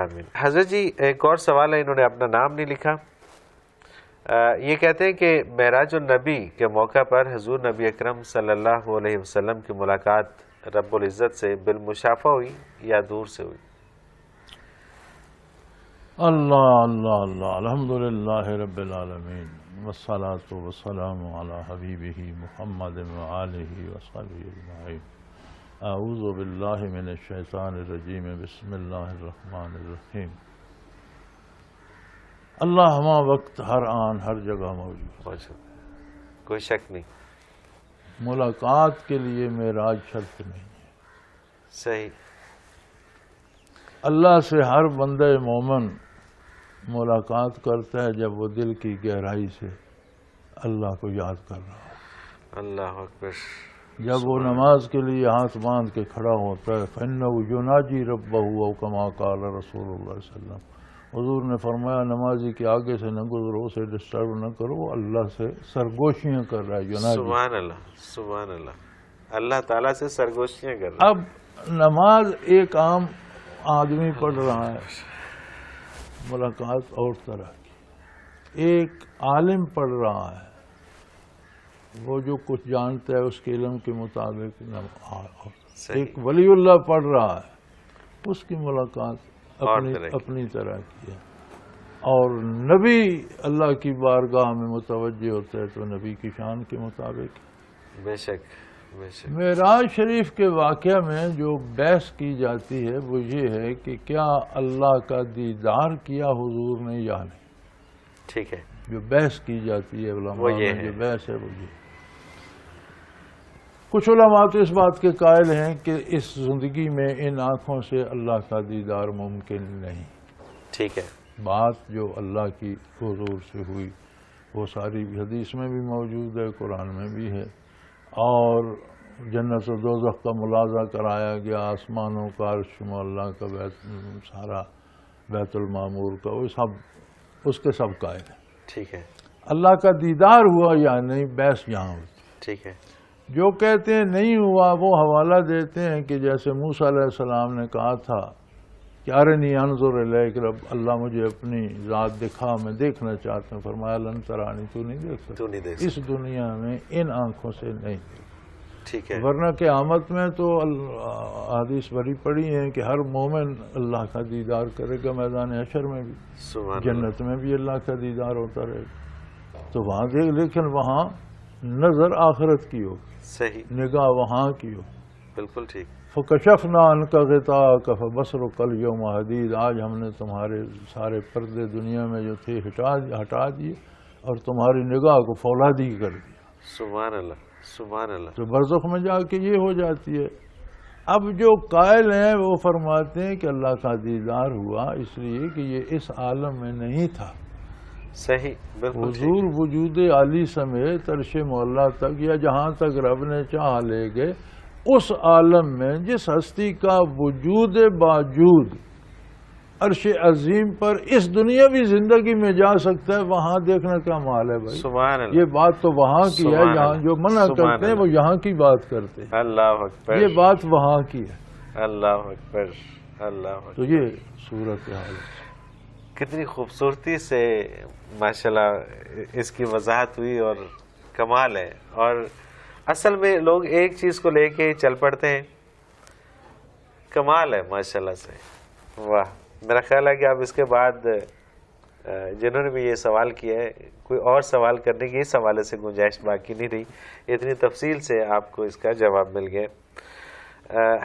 Speaker 2: آمین. حضرت جی ایک اور سوال ہے، انہوں نے اپنا نام نہیں لکھا. یہ کہتے ہیں کہ معراج النبی کے موقع پر حضور نبی اکرم صلی اللہ علیہ وسلم کی ملاقات رب العزت سے بالمشافہ ہوئی یا دور سے ہوئی؟
Speaker 3: اللہ اللہ اللہ، الحمدللہ رب العالمین، والصلاة والسلام علی حبیبہ محمد وآلہ وصحبہ اجمعین. اعوذ باللہ من الشیطان الرجیم، بسم اللہ الرحمن الرحیم. اللہ ہما وقت ہر آن ہر جگہ موجود،
Speaker 2: کوئی شک نہیں.
Speaker 3: ملاقات کے لیے معراج شرط نہیں ہے.
Speaker 2: صحیح.
Speaker 3: اللہ سے ہر بندہ مومن ملاقات کرتا ہے جب وہ دل کی گہرائی سے اللہ کو یاد کر رہا ہے.
Speaker 2: اللہ اکبر.
Speaker 3: جب وہ نماز کے لیے ہاتھ باندھ کے کھڑا ہوتا ہے، فَإِنَّهُ يُنَاجِي رَبَّهُ أَوْ كَمَا قَالَ رسول اللہ صلی اللہ علیہ وسلم. حضور نے فرمایا نمازی کے آگے سے نہ گزرو، اسے ڈسٹرب نہ کرو، اللہ سے سرگوشیاں کر رہا ہے. یوناجی.
Speaker 2: سبحان اللہ، سبحان اللہ. اللہ تعالیٰ سے سرگوشیاں کر رہا ہے.
Speaker 3: اب نماز ایک عام آدمی پڑھ رہا ہے، ملاقات اور طرح کی. ایک عالم پڑھ رہا ہے، وہ جو کچھ جانتا ہے اس کے علم کے مطابق. ایک ولی اللہ پڑھ رہا ہے، اس کی ملاقات اپنی طرح کی ہے. اور نبی اللہ کی بارگاہ میں متوجہ ہوتا ہے تو نبی کی شان کے مطابق.
Speaker 2: بے شک بے شک.
Speaker 3: معراج شریف کے واقعہ میں جو بحث کی جاتی ہے وہ یہ ہے کہ کیا اللہ کا دیدار کیا حضور نے یا نہیں.
Speaker 2: ٹھیک ہے.
Speaker 3: جو بحث کی جاتی ہے علماء میں، جو بحث ہے وہ یہ. کچھ علماء تو اس بات کے قائل ہیں کہ اس زندگی میں ان آنکھوں سے اللہ کا دیدار ممکن نہیں.
Speaker 2: ٹھیک ہے.
Speaker 3: بات جو اللہ کی حضور سے ہوئی وہ ساری حدیث میں بھی موجود ہے، قرآن میں بھی ہے. اور جنت و دوزخ کا ملاحظہ کرایا گیا، آسمانوں کا، عرش اللہ کا، سارا بیت المعمور کا، وہ سب اس کے سب قائل ہیں.
Speaker 2: ٹھیک ہے.
Speaker 3: اللہ کا دیدار ہوا یا نہیں، بحث یہاں ہوتی.
Speaker 2: ٹھیک ہے.
Speaker 3: جو کہتے ہیں نہیں ہوا وہ حوالہ دیتے ہیں کہ جیسے موسیٰ علیہ السلام نے کہا تھا کہ ارنی انظر الیک رب، اللہ مجھے اپنی ذات دکھا، میں دیکھنا چاہتا ہوں. فرمایا لن ترانی، تو نہیں دیکھ سکتا، اس دنیا میں ان آنکھوں سے نہیں دیکھ.
Speaker 2: ٹھیک ہے.
Speaker 3: ورنہ قیامت میں تو حدیث بری پڑی ہے کہ ہر مومن اللہ کا دیدار کرے گا میدان حشر میں بھی,
Speaker 2: سبحان
Speaker 3: جنت میں بھی اللہ کا دیدار ہوتا رہے گا. تو وہاں دیکھ, لیکن وہاں نظر آخرت کی ہوگی,
Speaker 2: صحیح,
Speaker 3: نگاہ وہاں کی ہوگی.
Speaker 2: بالکل ٹھیک.
Speaker 3: فکشفنا عنک غطاءک فبصرک الیوم حدید, آج ہم نے تمہارے سارے پردے دنیا میں جو تھے ہٹا دیے اور تمہاری نگاہ کو فولادی کر دیا.
Speaker 2: سبحان اللہ, سبحان اللہ.
Speaker 3: تو برزخ میں جا کے یہ ہو جاتی ہے. اب جو قائل ہیں وہ فرماتے ہیں کہ اللہ کا دیدار ہوا اس لیے کہ یہ اس عالم میں نہیں تھا.
Speaker 2: صحیح, بالکل
Speaker 3: حضور وجود عالی سمیت عرش معلیٰ تک یا جہاں تک رب نے چاہ لے گئے, اس عالم میں جس ہستی کا وجود باوجود عرش عظیم پر اس دنیاوی زندگی میں جا سکتا ہے, وہاں دیکھنا کیا مال ہے بھائی.
Speaker 2: سبحان اللہ.
Speaker 3: یہ بات تو وہاں کی ہے,
Speaker 2: سبحان
Speaker 3: یہاں
Speaker 2: اللہ.
Speaker 3: جو منع
Speaker 2: سبحان
Speaker 3: کرتے ہیں
Speaker 2: اللہ.
Speaker 3: وہ یہاں کی بات کرتے ہیں.
Speaker 2: اللہ اکبر.
Speaker 3: یہ بات وہاں کی ہے.
Speaker 2: اللہ اکبر, اللہ اکبر.
Speaker 3: تو یہ صورت حال ہے.
Speaker 2: کتنی خوبصورتی سے ماشاءاللہ اس کی وضاحت ہوئی اور کمال ہے. اور اصل میں لوگ ایک چیز کو لے کے چل پڑتے ہیں, کمال ہے ماشاءاللہ سے. واہ. میرا خیال ہے کہ اب اس کے بعد جنہوں نے بھی یہ سوال کیا ہے, کوئی اور سوال کرنے کی اس حوالے سے گنجائش باقی نہیں رہی. اتنی تفصیل سے آپ کو اس کا جواب مل گیا.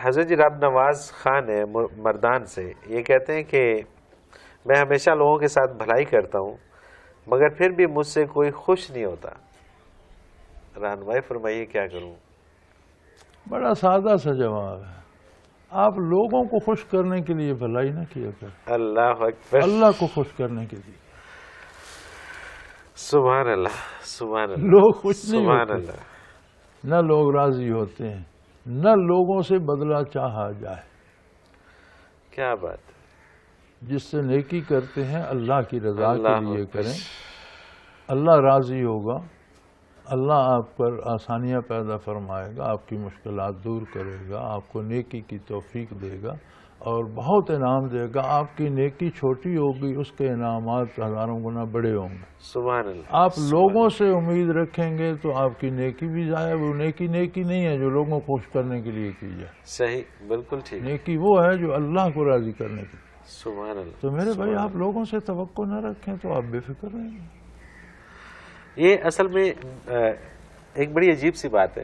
Speaker 2: حضرت جی رب نواز خان ہے مردان سے, یہ کہتے ہیں کہ میں ہمیشہ لوگوں کے ساتھ بھلائی کرتا ہوں مگر پھر بھی مجھ سے کوئی خوش نہیں ہوتا. رہنمائی فرمائیے کیا کروں.
Speaker 3: بڑا سادہ سا جواب ہے, آپ لوگوں کو خوش کرنے کے لیے بھلائی نہ کیا کریں,
Speaker 2: اللہ اکبر,
Speaker 3: اللہ کو خوش کرنے کے لیے.
Speaker 2: سبحان اللہ, سبحان اللہ.
Speaker 3: لوگ خوش نہیں
Speaker 2: سبحان
Speaker 3: ہوتے,
Speaker 2: اللہ.
Speaker 3: نہ لوگ راضی ہوتے ہیں, نہ لوگوں سے بدلہ چاہا جائے.
Speaker 2: کیا بات ہے.
Speaker 3: جس سے نیکی کرتے ہیں اللہ کی رضا کے
Speaker 2: اللہ
Speaker 3: لیے
Speaker 2: اکبر.
Speaker 3: کریں, اللہ راضی ہوگا, اللہ آپ پر آسانیاں پیدا فرمائے گا, آپ کی مشکلات دور کرے گا, آپ کو نیکی کی توفیق دے گا اور بہت انعام دے گا. آپ کی نیکی چھوٹی ہوگی, اس کے انعامات ہزاروں گنا بڑے ہوں گے.
Speaker 2: سبحان اللہ.
Speaker 3: آپ لوگوں سے امید رکھیں گے تو آپ کی نیکی بھی ضائع. وہ نیکی نہیں ہے جو لوگوں کو خوش کرنے کے لیے کی جائے.
Speaker 2: صحیح, بالکل ٹھیک.
Speaker 3: نیکی وہ ہے جو اللہ کو راضی کرنے کے لیے.
Speaker 2: سبحان اللہ.
Speaker 3: تو میرے بھائی آپ لوگوں سے توقع نہ رکھیں تو آپ بے فکر رہیں گے.
Speaker 2: یہ اصل میں ایک بڑی عجیب سی بات ہے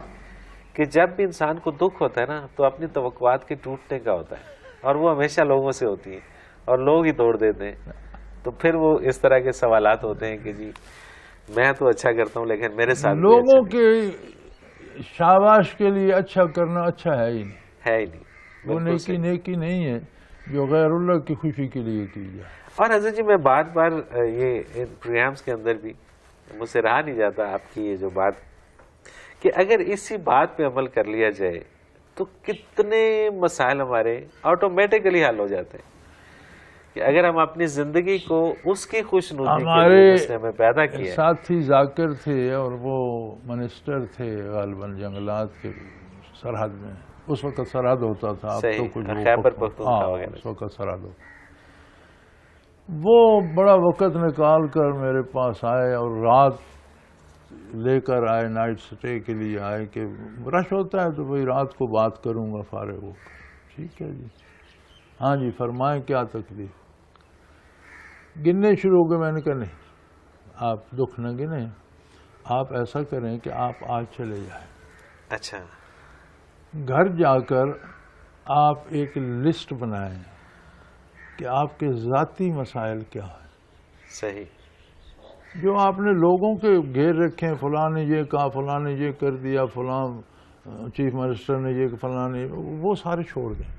Speaker 2: کہ جب بھی انسان کو دکھ ہوتا ہے نا تو اپنی توقعات کے ٹوٹنے کا ہوتا ہے, اور وہ ہمیشہ لوگوں سے ہوتی ہے اور لوگ ہی توڑ دیتے ہیں. تو پھر وہ اس طرح کے سوالات ہوتے ہیں کہ جی میں تو اچھا کرتا ہوں لیکن میرے ساتھ
Speaker 3: لوگوں کے شاباش کے لیے اچھا کرنا اچھا ہے ہی نہیں,
Speaker 2: ہے ہی نہیں.
Speaker 3: وہ نیکی نہیں ہے جو غیر اللہ کی خوشی کے لیے کی جائے.
Speaker 2: اور حضرت جی میں بار بار یہ پروگرامز کے اندر بھی مجھ سے رہا نہیں جاتا آپ کی یہ جو بات کہ اگر اسی بات پہ عمل کر لیا جائے تو کتنے مسائل ہمارے آٹومیٹکلی حل ہو جاتے ہیں. کہ اگر ہم اپنی زندگی کو اس کی خوش نودی کے لیے جس نے ہمیں پیدا کیا.
Speaker 3: ہمارے ساتھی ذاکر تھے اور وہ منسٹر تھے غالباً جنگلات کے سرحد میں, اس وقت سرحد ہوتا تھا, اب تو کچھ
Speaker 2: خیبر پختونخوا وغیرہ,
Speaker 3: اس وقت سرحد ہوتا. وہ بڑا وقت نکال کر میرے پاس آئے اور رات لے کر آئے, نائٹ سٹے کے لیے آئے کہ رش ہوتا ہے تو وہی رات کو بات کروں گا فارغ ہو. ٹھیک ہے جی, ہاں جی فرمائیں کیا تکلیف. گننے شروع ہو گئے. میں نے کہا نہیں, آپ دکھ نہ گنیں, آپ ایسا کریں کہ آپ آج چلے جائیں.
Speaker 2: اچھا.
Speaker 3: گھر جا کر آپ ایک لسٹ بنائیں کہ آپ کے ذاتی مسائل کیا ہیں.
Speaker 2: صحیح.
Speaker 3: جو آپ نے لوگوں کے گھیر رکھے ہیں, فلاں نے یہ کہا, فلاں نے یہ کر دیا, فلاں چیف منسٹر نے یہ, فلاں نے, وہ سارے چھوڑ دیں.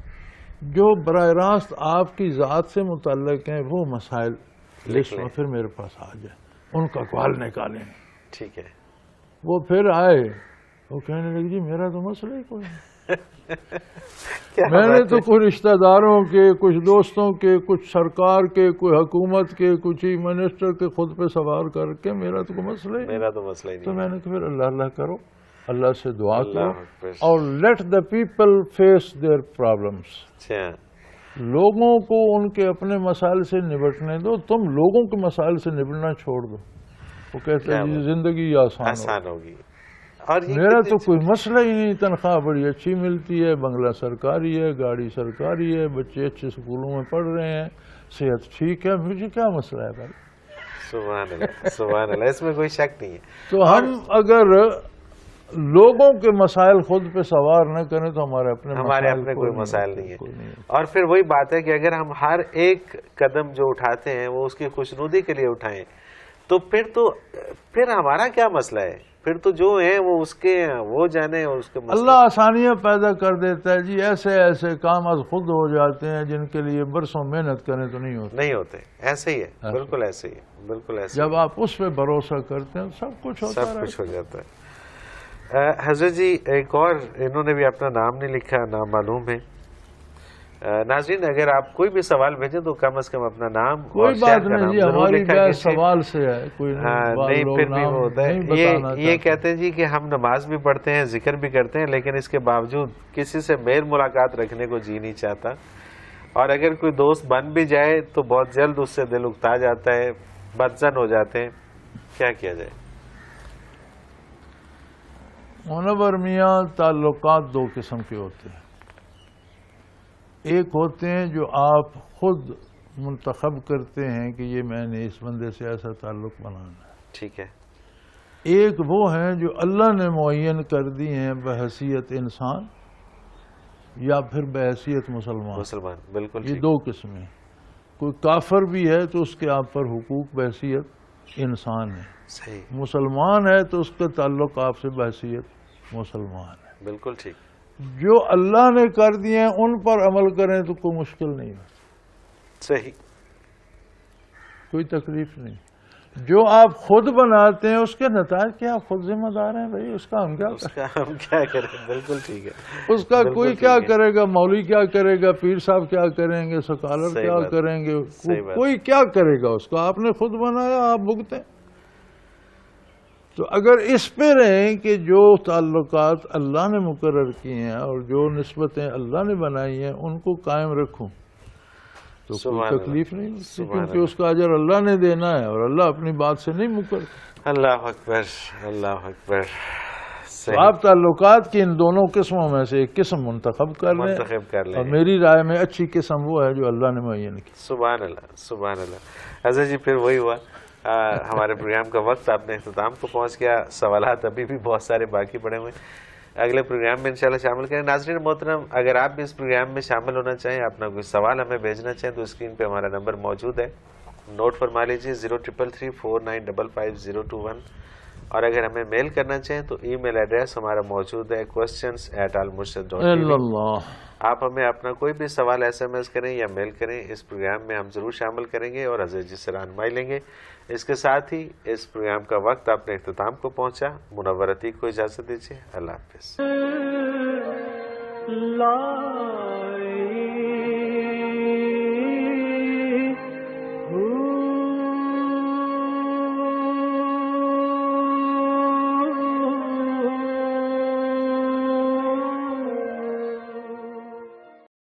Speaker 3: جو براہ راست آپ کی ذات سے متعلق ہیں وہ مسائل لسٹ میں پھر میرے پاس آ جائیں, ان کا اقوال نکالیں.
Speaker 2: ٹھیک ہے.
Speaker 3: وہ پھر آئے, وہ کہنے لگے جی میرا تو مسئلہ ہی کوئی نہیں. میں نے تو کچھ رشتہ داروں کے, کچھ دوستوں کے, کچھ سرکار کے, کوئی حکومت کے, کچھ چیف منسٹر کے خود پہ سوار کر کے میرا تو کوئی مسئلہ ہی نہیں. تو میں نے کہا پھر اللہ کرو, اللہ سے دعا کرو اور let the people face there problems. لوگوں کو ان کے اپنے مسائل سے نبٹنے دو, تم لوگوں کے مسائل سے نبٹنا چھوڑ دو. وہ کہتے ہیں زندگی آسان ہوگی.
Speaker 2: اور یہ
Speaker 3: میرا
Speaker 2: کتنی
Speaker 3: تو کوئی مسئلہ ہی نہیں، تنخواہ بڑی اچھی ملتی ہے، بنگلہ سرکاری ہے، گاڑی سرکاری ہے، بچے اچھے اسکولوں میں پڑھ رہے ہیں، صحت ٹھیک ہے، مجھے کیا مسئلہ ہے بھائی؟
Speaker 2: سبحان اللہ سبحان اللہ، اس میں کوئی شک نہیں ہے.
Speaker 3: تو ہم اگر لوگوں کے مسائل خود پہ سوار نہ کریں تو ہمارے
Speaker 2: اپنے کوئی مسائل نہیں ہے. اور پھر وہی بات ہے کہ اگر ہم ہر ایک قدم جو اٹھاتے ہیں وہ اس کی خوشنودی کے لیے اٹھائیں تو پھر ہمارا کیا مسئلہ ہے؟ پھر تو جو ہے وہ اس کے وہ جانے اور اس کے مسئلے.
Speaker 3: اللہ آسانیاں پیدا کر دیتا ہے جی، ایسے ایسے کام از خود ہو جاتے ہیں جن کے لیے برسوں محنت کریں تو نہیں ہوتے.
Speaker 2: ایسے ہی ہے، بالکل ایسے ہی ہے، بالکل ایسے.
Speaker 3: جب آپ اس پہ بھروسہ کرتے ہیں سب کچھ
Speaker 2: ہو جاتا ہے. حضرت جی ایک اور، انہوں نے بھی اپنا نام نہیں لکھا، نام معلوم ہے. ناظرین اگر آپ کوئی بھی سوال بھیجیں تو کم از کم اپنا نام
Speaker 3: کوئی بات نہیں جی، ہماری بحث سوال سے ہے، کوئی
Speaker 2: نہیں. پھر بھی وہ ہوتا ہے، یہ کہتے ہیں جی کہ ہم نماز بھی پڑھتے ہیں، ذکر بھی کرتے ہیں، لیکن اس کے باوجود کسی سے میل ملاقات رکھنے کو جی نہیں چاہتا، اور اگر کوئی دوست بن بھی جائے تو بہت جلد اس سے دل اکتا جاتا ہے، بدزن ہو جاتے ہیں. کیا کیا جائے؟
Speaker 3: منور میاں، تعلقات دو قسم کے ہوتے ہیں. ایک ہوتے ہیں جو آپ خود منتخب کرتے ہیں کہ یہ میں نے اس بندے سے ایسا تعلق بنانا ہے.
Speaker 2: ٹھیک ہے.
Speaker 3: ایک وہ ہیں جو اللہ نے معین کر دی ہیں بحیثیت انسان یا پھر بحیثیت مسلمان.
Speaker 2: بالکل.
Speaker 3: یہ دو قسمیں. کوئی کافر بھی ہے تو اس کے آپ پر حقوق بحیثیت انسان ہے.
Speaker 2: صحیح.
Speaker 3: مسلمان ہے تو اس کا تعلق آپ سے بحیثیت مسلمان ہے.
Speaker 2: بالکل ٹھیک.
Speaker 3: جو اللہ نے کر دیے ہیں ان پر عمل کریں تو کوئی مشکل نہیں ہے.
Speaker 2: صحیح.
Speaker 3: کوئی تکلیف نہیں. جو آپ خود بناتے ہیں اس کے نتائج کیا آپ خود ذمہ دار ہیں بھائی، اس کا ہم کیا
Speaker 2: کریں. بالکل ٹھیک ہے.
Speaker 3: اس کا کوئی کیا کرے گا، مولوی کیا کرے گا، پیر صاحب کیا کریں گے، سکالر کیا کریں گے، کوئی کیا کرے گا اس کا. آپ نے خود بنایا، آپ بھگتیں. تو اگر اس پہ رہیں کہ جو تعلقات اللہ نے مقرر کیے ہیں اور جو نسبتیں اللہ نے بنائی ہیں ان کو قائم رکھوں تو کوئی تکلیف نہیں، کیونکہ اس کا اجر اللہ نے دینا ہے اور اللہ اپنی بات سے نہیں مکر.
Speaker 2: اللہ اکبر، اللہ اکبر.
Speaker 3: آپ تعلقات کی ان دونوں قسموں میں سے ایک قسم منتخب کر لیں، اور میری رائے میں اچھی قسم وہ ہے جو اللہ نے معین کی.
Speaker 2: سبحان اللہ سبحان اللہ. حضرت جی پھر وہی ہوا، ہمارے پروگرام کا وقت اپنے اختتام کو پہنچ گیا. سوالات ابھی بھی بہت سارے باقی پڑے ہوئے، اگلے پروگرام میں انشاءاللہ شامل کریں. ناظرین محترم اگر آپ بھی اس پروگرام میں شامل ہونا چاہیں، اپنا کوئی سوال ہمیں بھیجنا چاہیں تو اسکرین پہ ہمارا نمبر موجود ہے، نوٹ فرما لیجیے 0333495521. اور اگر ہمیں میل کرنا چاہیں تو ای میل ایڈریس ہمارا موجود ہے questions@almurshid.tv. آپ ہمیں اپنا کوئی بھی سوال SMS کریں یا میل کریں، اس پروگرام میں ہم ضرور شامل کریں گے اور حضرت جی سے رہنمائی لیں گے. اس کے ساتھ ہی اس پروگرام کا وقت اپنے اختتام کو پہنچا. منور عتیق کو اجازت دیجیے. اللہ حافظ.
Speaker 1: لا